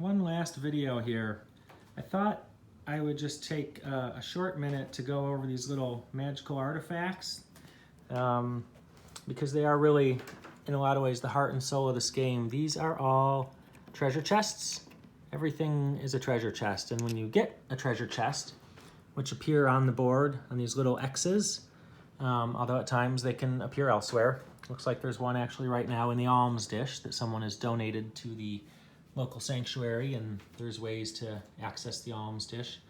one last video here. I thought I would just take a short minute to go over these little magical artifacts because they are really, in a lot of ways, the heart and soul of this game. These are all treasure chests. Everything is a treasure chest, and when you get a treasure chest, which appear on the board on these little X's, although at times they can appear elsewhere. Looks like there's one actually right now in the alms dish that someone has donated to the local sanctuary, and there's ways to access the alms dish.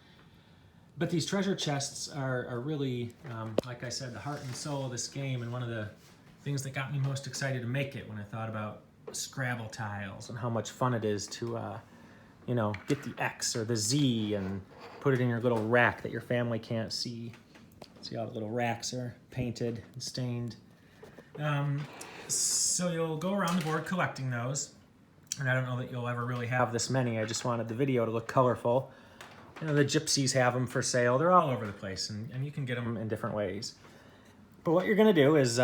But these treasure chests are really, like I said, the heart and soul of this game, and one of the things that got me most excited to make it when I thought about Scrabble tiles and how much fun it is to get the X or the Z and put it in your little rack that your family can't see. See how the little racks are painted and stained. So you'll go around the board collecting those. And I don't know that you'll ever really have this many. I just wanted the video to look colorful. You know, the gypsies have them for sale. They're all over the place, and you can get them in different ways. But what you're gonna do is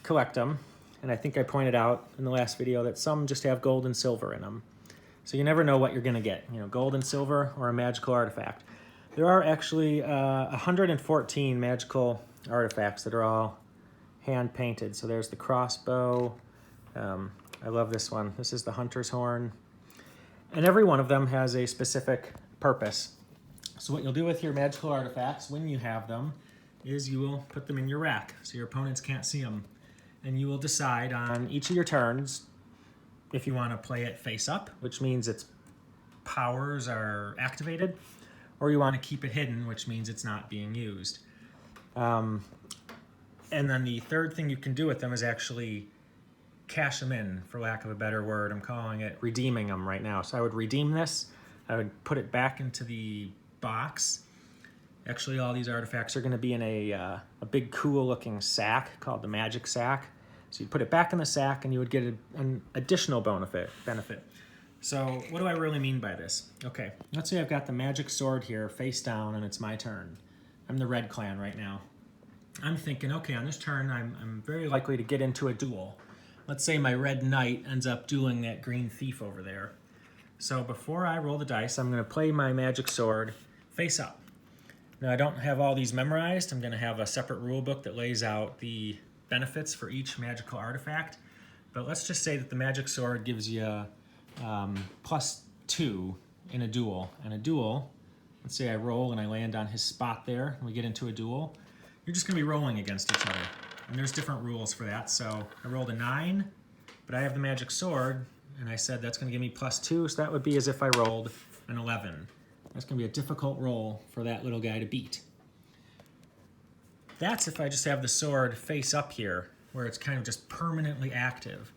collect them. And I think I pointed out in the last video that some just have gold and silver in them. So you never know what you're gonna get, gold and silver or a magical artifact. There are actually 114 magical artifacts that are all hand painted. So there's the crossbow. I love this one. This is the hunter's horn. And every one of them has a specific purpose. So what you'll do with your magical artifacts when you have them is you will put them in your rack so your opponents can't see them. And you will decide on each of your turns if you want to play it face up, which means its powers are activated, or you want to keep it hidden, which means it's not being used. And then the third thing you can do with them is actually cash them in, for lack of a better word. I'm calling it redeeming them right now. So I would redeem this. I would put it back into the box. Actually, all these artifacts are going to be in a big cool looking sack called the magic sack. So you put it back in the sack and you would get an additional benefit. So what do I really mean by this? Okay, let's say I've got the magic sword here face down and it's my turn. I'm the red clan right now. I'm thinking, okay, on this turn I'm very likely to get into a duel. Let's say my red knight ends up dueling that green thief over there. So before I roll the dice, I'm going to play my magic sword face up. Now I don't have all these memorized. I'm going to have a separate rule book that lays out the benefits for each magical artifact. But let's just say that the magic sword gives you +2 in a duel. And a duel, let's say I roll and I land on his spot there and we get into a duel. You're just going to be rolling against each other. And there's different rules for that. So I rolled a 9, but I have the magic sword, and I said that's going to give me +2, so that would be as if I rolled an 11. That's going to be a difficult roll for that little guy to beat. That's if I just have the sword face up here, where it's kind of just permanently active.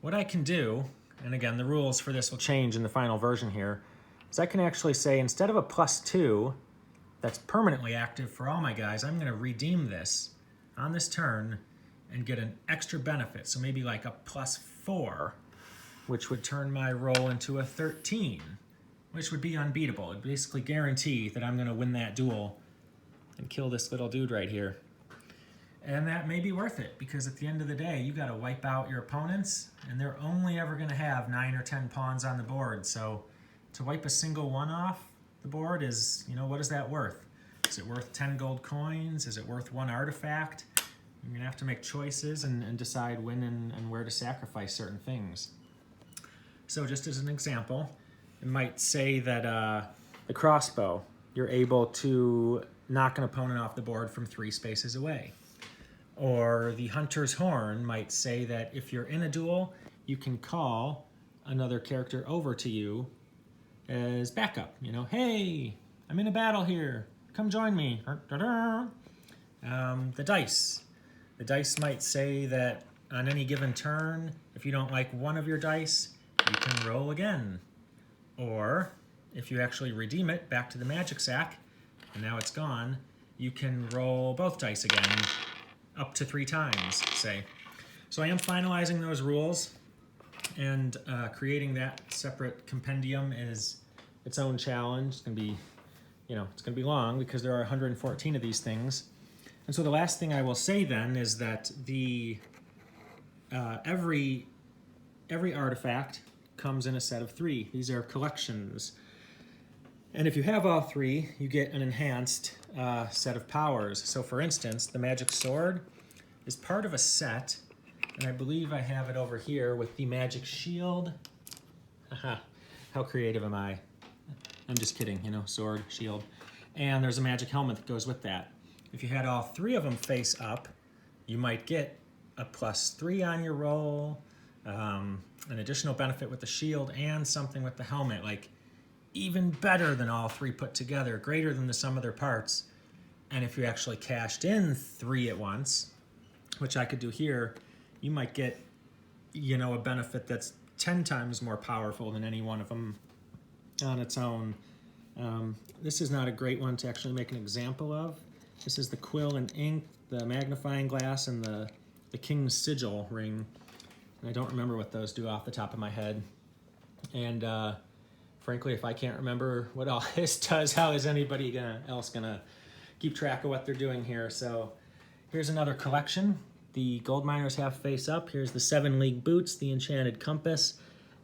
What I can do, and again, the rules for this will change in the final version here, is I can actually say instead of a +2 that's permanently active for all my guys, I'm going to redeem this on this turn and get an extra benefit. So maybe like a +4, which would turn my roll into a 13, which would be unbeatable. It'd basically guarantee that I'm going to win that duel and kill this little dude right here. And that may be worth it, because at the end of the day, you got to wipe out your opponents, and they're only ever going to have 9 or 10 pawns on the board. So to wipe a single one off the board is, what is that worth? Is it worth 10 gold coins? Is it worth 1 artifact? You're going to have to make choices and decide when and where to sacrifice certain things. So just as an example, it might say that the crossbow, you're able to knock an opponent off the board from 3 spaces away. Or the hunter's horn might say that if you're in a duel, you can call another character over to you as backup. Hey, I'm in a battle here. Come join me. The dice. The dice might say that on any given turn, if you don't like one of your dice, you can roll again. Or if you actually redeem it back to the magic sack, and now it's gone, you can roll both dice again up to 3 times, say. So I am finalizing those rules, and creating that separate compendium is its own challenge. It's going to be it's going to be long because there are 114 of these things. And so the last thing I will say then is that the every artifact comes in a set of 3. These are collections. And if you have all 3, you get an enhanced set of powers. So for instance, the magic sword is part of a set, and I believe I have it over here with the magic shield. Aha, how creative am I? I'm just kidding, you know, sword, shield. And there's a magic helmet that goes with that. If you had all 3 of them face up, you might get a +3 on your roll, an additional benefit with the shield, and something with the helmet, like even better than all 3 put together, greater than the sum of their parts. And if you actually cashed in 3 at once, which I could do here, you might get, you know, a benefit that's 10 times more powerful than any one of them on its own. This is not a great one to actually make an example of. This is the quill and ink, the magnifying glass, and the King's Sigil ring. And I don't remember what those do off the top of my head. And frankly, if I can't remember what all this does, how is anybody else gonna keep track of what they're doing here? So here's another collection. The gold miners have face up. Here's the 7 league boots, the enchanted compass,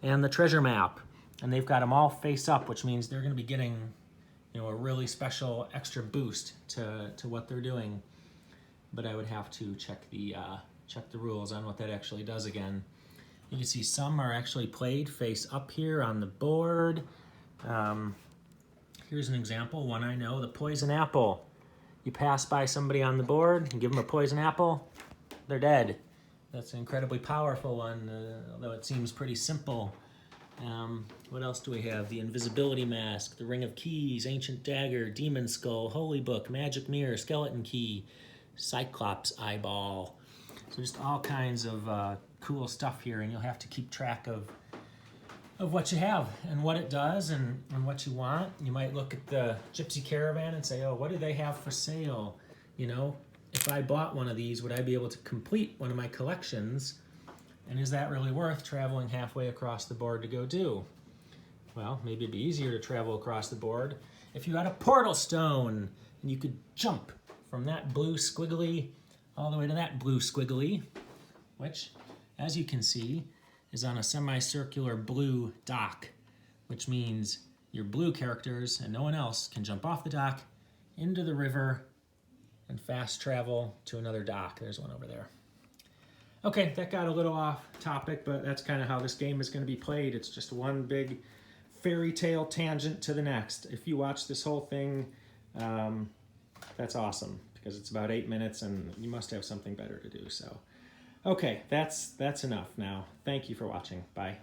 and the treasure map. And they've got them all face up, which means they're gonna be getting, you know, a really special extra boost to what they're doing. But I would have to check the rules on what that actually does again. You can see some are actually played face up here on the board. Here's an example, one I know, the poison apple. You pass by somebody on the board and give them a poison apple, they're dead. That's an incredibly powerful one, although it seems pretty simple. What else do we have? The invisibility mask, the ring of keys, ancient dagger, demon skull, holy book, magic mirror, skeleton key, cyclops eyeball. So just all kinds of cool stuff here, and you'll have to keep track of what you have and what it does and what you want. You might look at the Gypsy Caravan and say, oh, what do they have for sale? You know, if I bought one of these, would I be able to complete one of my collections? And is that really worth traveling halfway across the board to go do? Well, maybe it'd be easier to travel across the board if you had a portal stone and you could jump from that blue squiggly all the way to that blue squiggly, which, as you can see, is on a semicircular blue dock, which means your blue characters and no one else can jump off the dock into the river and fast travel to another dock. There's one over there. Okay, that got a little off topic, but that's kind of how this game is going to be played. It's just one big fairy tale tangent to the next. If you watch this whole thing, that's awesome, because it's about 8 minutes and you must have something better to do. So, okay, that's enough now. Thank you for watching. Bye.